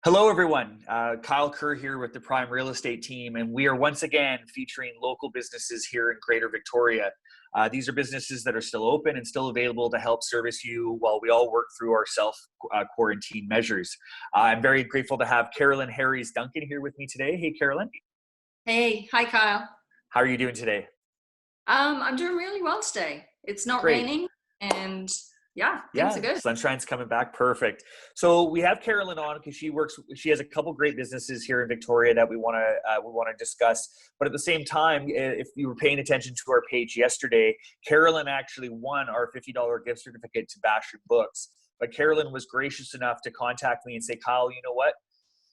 Hello, everyone. Kyle Kerr here with the Prime Real Estate team, and we are once again featuring local businesses here in Greater Victoria. These are businesses that are still open and still available to help service you while we all work through our self-quarantine measures. I'm very grateful to have Carolyn Harries-Duncan here with me today. Hey, Carolyn. Hey, hi Kyle. How are you doing today? I'm doing really well today. It's not Great. raining and yeah, things are Yeah, good. sunshine's coming back. Perfect. So we have Carolyn on because she has a couple great businesses here in Victoria that we want to discuss. But at the same time, if you were paying attention to our page yesterday, Carolyn actually won our $50 gift certificate to Bashard Books. But Carolyn was gracious enough to contact me and say, Kyle, you know what?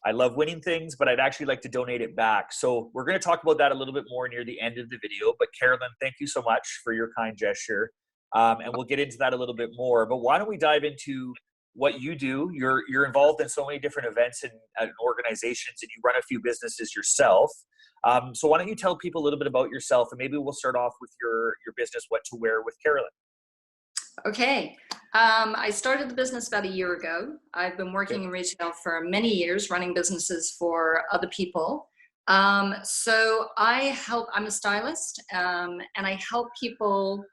I love winning things, but I'd actually like to donate it back. So we're going to talk about that a little bit more near the end of the video. But Carolyn, thank you so much for your kind gesture. And we'll get into that a little bit more. But why don't we dive into what you do? You're involved in so many different events and organizations, and you run a few businesses yourself. So why don't you tell people a little bit about yourself, and maybe we'll start off with your business, What to Wear with Carolyn. Okay. I started the business about a year ago. I've been working in retail for many years, running businesses for other people. So I'm a stylist, and I help people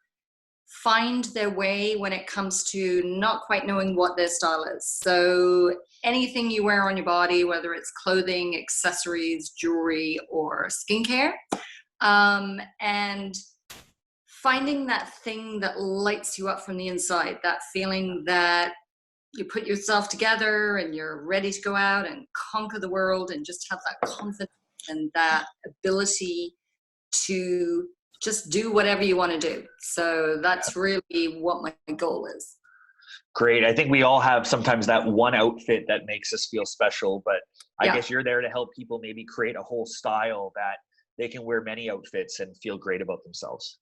find their way when it comes to not quite knowing what their style is. So anything you wear on your body, whether it's clothing, accessories, jewelry, or skincare, and finding that thing that lights you up from the inside, that feeling that you put yourself together and you're ready to go out and conquer the world and just have that confidence and that ability to just do whatever you want to do. So that's really what my goal is. Great. I think we all have sometimes that one outfit that makes us feel special, but I guess you're there to help people maybe create a whole style that they can wear many outfits and feel great about themselves.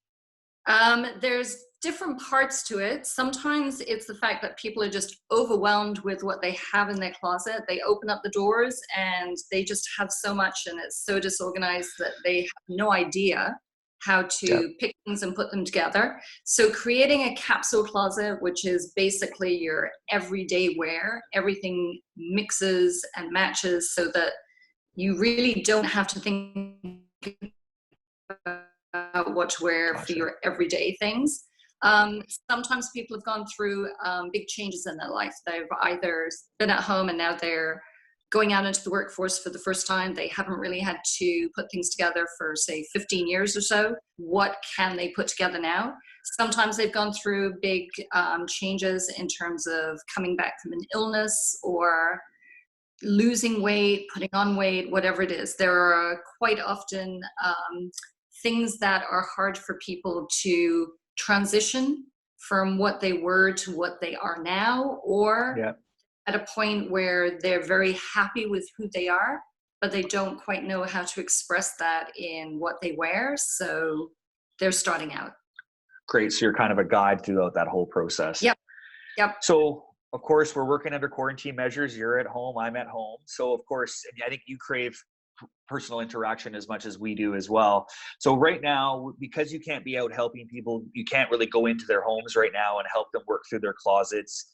There's different parts to it. Sometimes it's the fact that people are just overwhelmed with what they have in their closet. They open up the doors and they just have so much, and it's so disorganized that they have no idea how to pick things and put them together. So creating a capsule closet, which is basically your everyday wear, everything mixes and matches so that you really don't have to think about what to wear for your everyday things. Sometimes people have gone through big changes in their life. They've either been at home and now they're going out into the workforce for the first time. They haven't really had to put things together for, say, 15 years or so. What can they put together now? Sometimes they've gone through big changes in terms of coming back from an illness or losing weight, putting on weight, whatever it is. There are quite often things that are hard for people to transition from what they were to what they are now, or at a point where they're very happy with who they are, but they don't quite know how to express that in what they wear. So they're starting out. Great. So you're kind of a guide throughout that whole process. Yep. So of course, we're working under quarantine measures. You're at home, I'm at home. So of course, I think you crave personal interaction as much as we do as well. So right now, because you can't be out helping people, you can't really go into their homes right now and help them work through their closets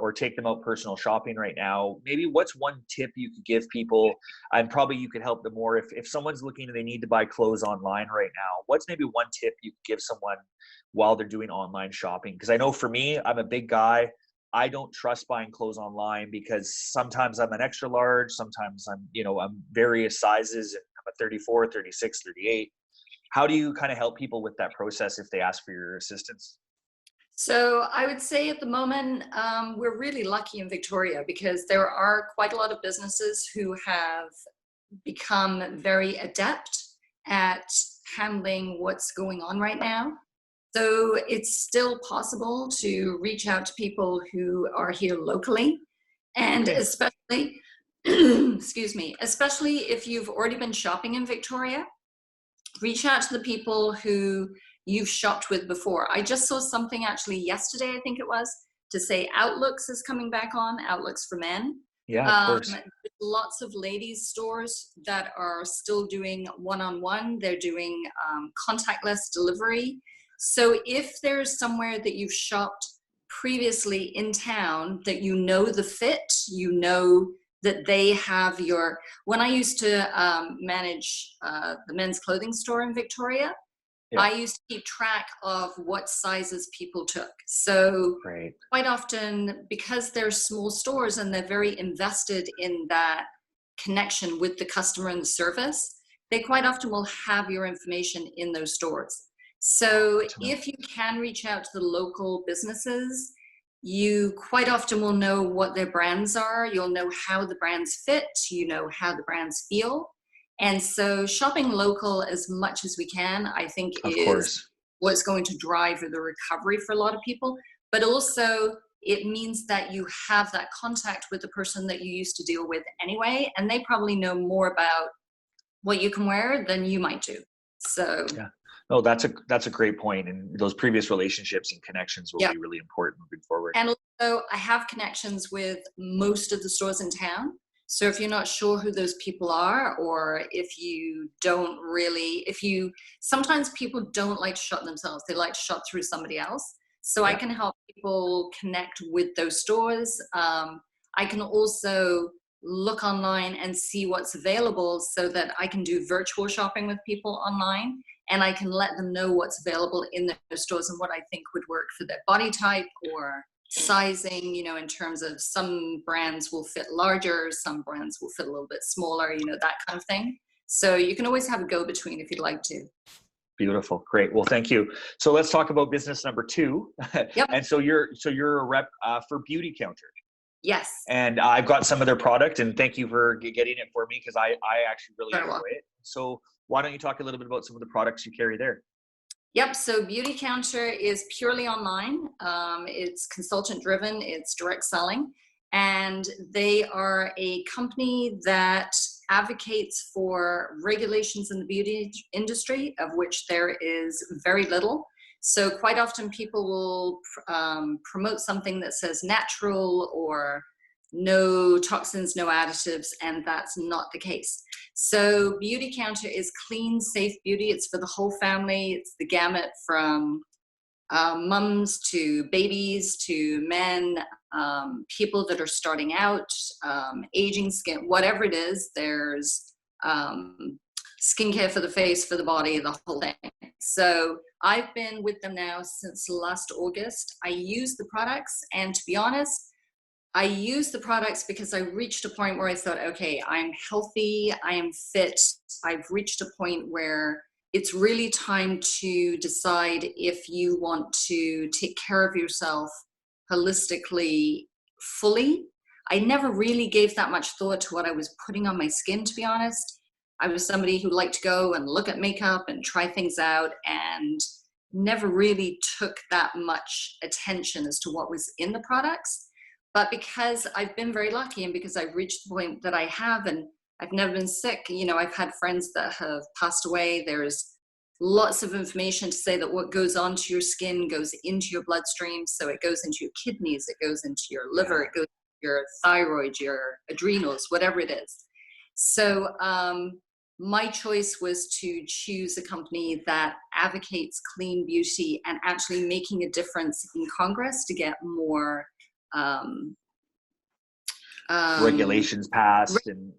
or take them out personal shopping right now. Maybe what's one tip you could give people, and probably you could help them more if someone's looking and they need to buy clothes online right now. What's maybe one tip you could give someone while they're doing online shopping? Because I know for me, I'm a big guy. I don't trust buying clothes online because sometimes I'm an extra large, sometimes I'm various sizes, and I'm a 34, 36, 38. How do you kind of help people with that process if they ask for your assistance? So I would say at the moment, we're really lucky in Victoria because there are quite a lot of businesses who have become very adept at handling what's going on right now. So it's still possible to reach out to people who are here locally, and especially, excuse me, especially if you've already been shopping in Victoria, reach out to the people who you've shopped with before. I just saw something actually yesterday, I think it was, to say Outlooks is coming back on, Outlooks for Men. Yeah, of course. Lots of ladies stores that are still doing one-on-one. They're doing contactless delivery. So if there's somewhere that you've shopped previously in town that you know the fit, you know that they have your, when I used to manage the men's clothing store in Victoria, Yeah. I used to keep track of what sizes people took. So Great. quite often, because they're small stores and they're very invested in that connection with the customer and the service, they quite often will have your information in those stores. So if you can reach out to the local businesses, you quite often will know what their brands are. You'll know how the brands fit. You know how the brands feel. And so shopping local as much as we can, I think, Of is course. what's going to drive the recovery for a lot of people. But also it means that you have that contact with the person that you used to deal with anyway, and they probably know more about what you can wear than you might do. So yeah, no, that's a great point, and those previous relationships and connections will yeah. be really important moving forward. And also I have connections with most of the stores in town. So if you're not sure who those people are, or if you don't really, sometimes people don't like to shop themselves, they like to shop through somebody else. So I can help people connect with those stores. I can also look online and see what's available so that I can do virtual shopping with people online, and I can let them know what's available in those stores and what I think would work for their body type or sizing, in terms of some brands will fit larger, some brands will fit a little bit smaller, that kind of thing. So you can always have a go-between if you'd like to. Beautiful. Great. Well, thank you. So let's talk about business number 2. Yep. And so you're a rep for Beautycounter. Yes. And I've got some of their product, and thank you for getting it for me, because I actually really enjoy it. So why don't you talk a little bit about some of the products you carry there? Yep. So Beautycounter is purely online. It's consultant driven. It's direct selling. And they are a company that advocates for regulations in the beauty industry, of which there is very little. So quite often people will promote something that says natural or no toxins, no additives, and that's not the case. So Beautycounter is clean, safe beauty. It's for the whole family. It's the gamut from mums to babies to men, people that are starting out, aging skin, whatever it is. There's skincare for the face, for the body, the whole thing. So I've been with them now since last August. I use the products, and to be honest, I use the products because I reached a point where I thought, okay, I'm healthy, I am fit. I've reached a point where it's really time to decide if you want to take care of yourself holistically, fully. I never really gave that much thought to what I was putting on my skin, to be honest. I was somebody who liked to go and look at makeup and try things out, and never really took that much attention as to what was in the products. But because I've been very lucky, and because I've reached the point that I have, and I've never been sick, I've had friends that have passed away. There's lots of information to say that what goes onto your skin goes into your bloodstream. So it goes into your kidneys, it goes into your liver, it goes into your thyroid, your adrenals, whatever it is. So my choice was to choose a company that advocates clean beauty and actually making a difference in Congress to get more regulations passed and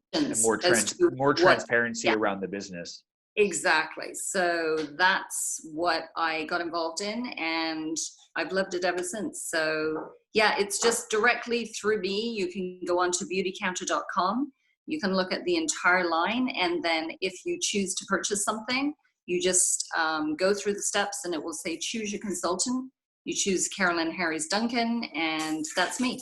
more transparency around the business. Exactly. So that's what I got involved in, and I've loved it ever since. So yeah, it's just directly through me. You can go on to beautycounter.com. You can look at the entire line, and then if you choose to purchase something, you just go through the steps, and it will say choose your consultant. You choose Carolyn Harries-Duncan, and that's me.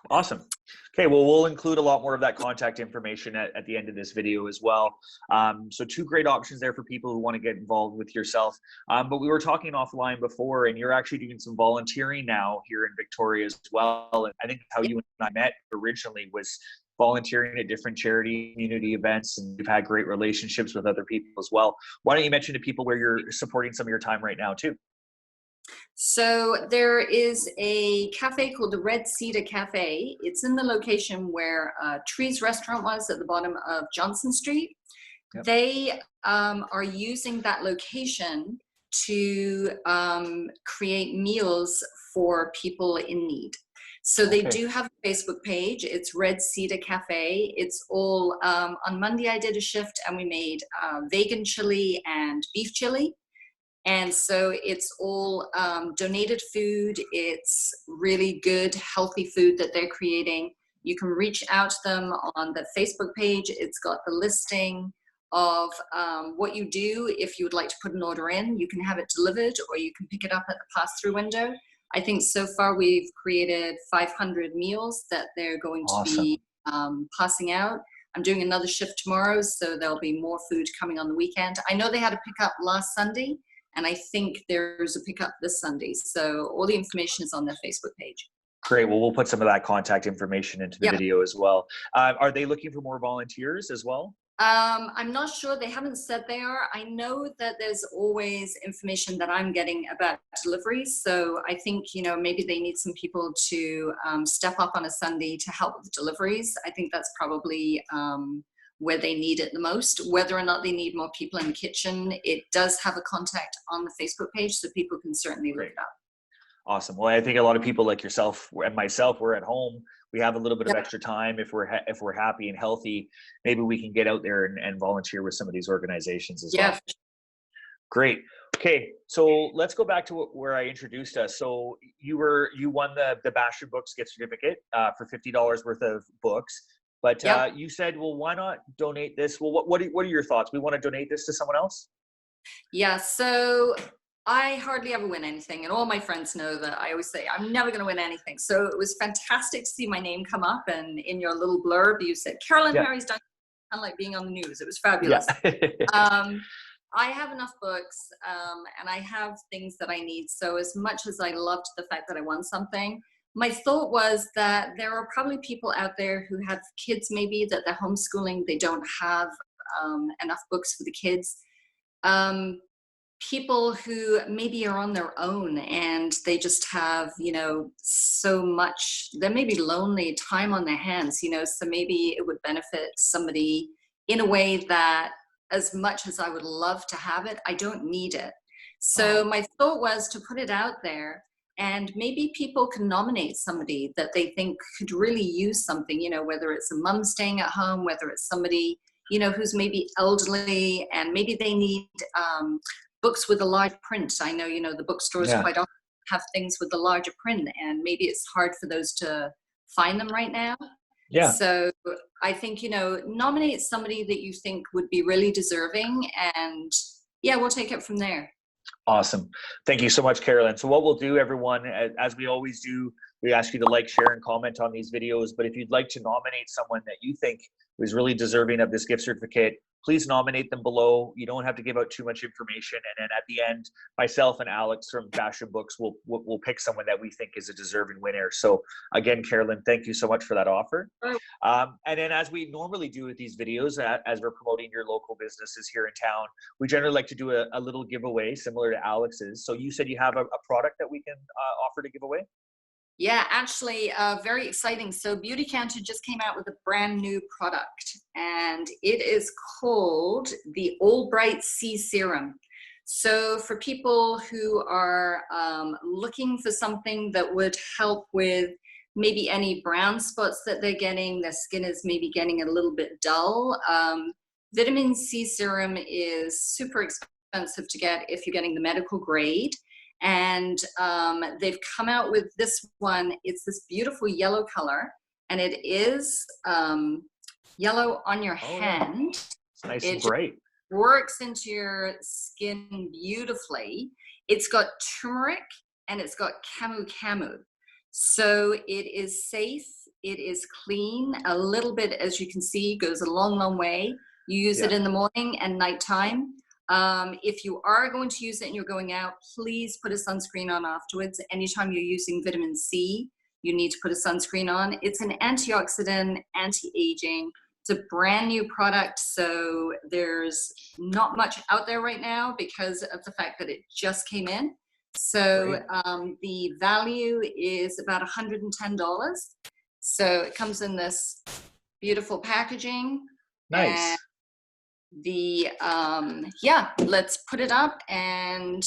Awesome. Okay, well, we'll include a lot more of that contact information at the end of this video as well. So 2 great options there for people who want to get involved with yourself. But we were talking offline before, and you're actually doing some volunteering now here in Victoria as well. And I think how you and I met originally was volunteering at different charity community events, and you've had great relationships with other people as well. Why don't you mention to people where you're supporting some of your time right now too? So there is a cafe called the Cedar Cafe. It's in the location where Tree's restaurant was at the bottom of Johnson Street. Yep. They are using that location to create meals for people in need. So they Okay. do have a Facebook page. It's Red Cedar Cafe. It's all, on Monday I did a shift and we made vegan chili and beef chili. And so it's all donated food. It's really good, healthy food that they're creating. You can reach out to them on the Facebook page. It's got the listing of what you do. If you would like to put an order in, you can have it delivered or you can pick it up at the pass-through window. I think so far we've created 500 meals that they're going to Awesome. be passing out. I'm doing another shift tomorrow, so there'll be more food coming on the weekend. I know they had a pickup last Sunday, and I think there's a pickup this Sunday. So all the information is on their Facebook page. Great. Well, we'll put some of that contact information into the Yep. video as well. Are they looking for more volunteers as well? I'm not sure. They haven't said they are. I know that there's always information that I'm getting about deliveries. So I think, maybe they need some people to step up on a Sunday to help with deliveries. I think that's probably where they need it the most. Whether or not they need more people in the kitchen, it does have a contact on the Facebook page, so people can certainly look it up. Awesome. Well, I think a lot of people like yourself and myself, we're at home. We have a little bit of Yep. extra time. If we're happy and healthy, maybe we can get out there and volunteer with some of these organizations as well. Great. Okay, so let's go back to where I introduced us. So you won the Bash Your Books gift certificate for $50 worth of books. But Yep. you said, well, why not donate this? Well, what are your thoughts? We want to donate this to someone else? Yeah, so I hardly ever win anything, and all my friends know that I always say I'm never going to win anything. So it was fantastic to see my name come up, and in your little blurb you said Carolyn Harries-Duncan, kind of like being on the news. It was fabulous. Yeah. I have enough books, and I have things that I need. So as much as I loved the fact that I won something, my thought was that there are probably people out there who have kids maybe that they're homeschooling. They don't have enough books for the kids. People who maybe are on their own and they just have, so much, they may be lonely, time on their hands, so maybe it would benefit somebody in a way that, as much as I would love to have it, I don't need it. So my thought was to put it out there, and maybe people can nominate somebody that they think could really use something, whether it's a mom staying at home, whether it's somebody, who's maybe elderly and maybe they need books with a large print. I know, the bookstores quite often have things with the larger print, and maybe it's hard for those to find them right now. Yeah. So I think, nominate somebody that you think would be really deserving, and we'll take it from there. Awesome. Thank you so much, Carolyn. So what we'll do, everyone, as we always do, we ask you to like, share, and comment on these videos. But if you'd like to nominate someone that you think is really deserving of this gift certificate, please nominate them below. You don't have to give out too much information. And then at the end, myself and Alex from Bash Your Books will pick someone that we think is a deserving winner. So again, Carolyn, thank you so much for that offer. And then, as we normally do with these videos, as we're promoting your local businesses here in town, we generally like to do a little giveaway similar to Alex's. So you said you have a product that we can offer to give away? Yeah, actually, very exciting. So Beautycounter just came out with a brand new product, and it is called the All Bright C Serum. So for people who are looking for something that would help with maybe any brown spots that they're getting, their skin is maybe getting a little bit dull, vitamin C serum is super expensive to get if you're getting the medical grade. And they've come out with this one. It's this beautiful yellow color, and it is yellow on your hand. It's nice and bright. Works into your skin beautifully. It's got turmeric and it's got camu. So it is safe, it is clean, a little bit, as you can see, goes a long way. You use it in the morning and nighttime. If you are going to use it and you're going out, please put a sunscreen on afterwards. Anytime you're using vitamin C, you need to put a sunscreen on. It's an antioxidant, anti-aging. It's a brand new product, so there's not much out there right now because of the fact that it just came in. So the value is about $110. So it comes in this beautiful packaging. Nice. And let's put it up and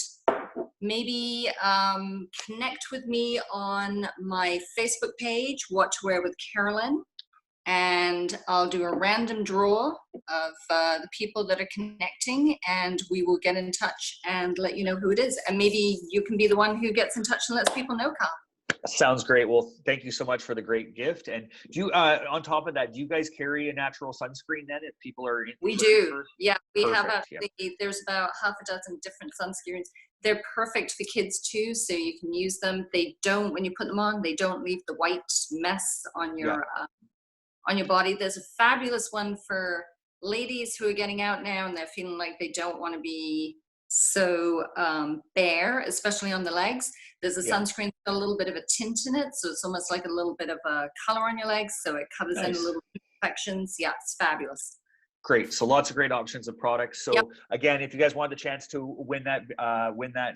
maybe connect with me on my Facebook page, What to Wear with Carolyn, and I'll do a random draw of the people that are connecting, and we will get in touch and let you know who it is. And maybe you can be the one who gets in touch and lets people know, Carl. Sounds great. Well, thank you so much for the great gift. And do you, on top of that, do you guys carry a natural sunscreen then if people are in? We do. Yeah, we have Perfect, there's about half a dozen different sunscreens. They're perfect for kids too, so you can use them. They don't, when you put them on, they don't leave the white mess on your body. There's a fabulous one for ladies who are getting out now and they're feeling like they don't want to be so bare, especially on the legs. There's a sunscreen with a little bit of a tint in it, so it's almost like a little bit of a color on your legs, so it covers in a little imperfections. Yeah, it's fabulous. Great. So lots of great options of products. So again, if you guys want the chance to win that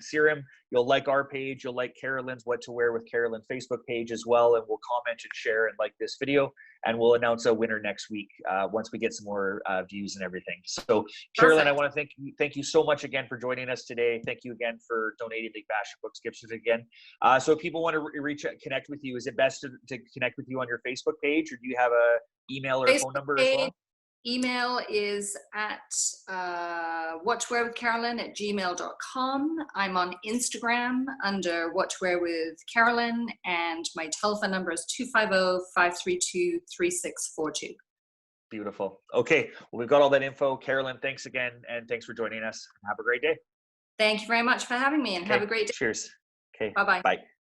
serum, you'll like our page, you'll like Carolyn's What to Wear with Carolyn Facebook page as well, and we'll comment and share and like this video, and we'll announce a winner next week once we get some more views and everything. So Carolyn, I want to thank you so much again for joining us today. Thank you again for donating the Fashion Books gifts again. So if people want to connect with you, is it best to connect with you on your Facebook page, or do you have a email or a phone number as well? Email is at whattowearwithcarolyn@gmail.com. I'm on Instagram under What to Wear with Carolyn, and my telephone number is 250-532-3642. Beautiful. Okay, well, we've got all that info. Carolyn, thanks again, and thanks for joining us. Have a great day. Thank you very much for having me, and have a great day. Cheers. Okay. Bye-bye. Bye.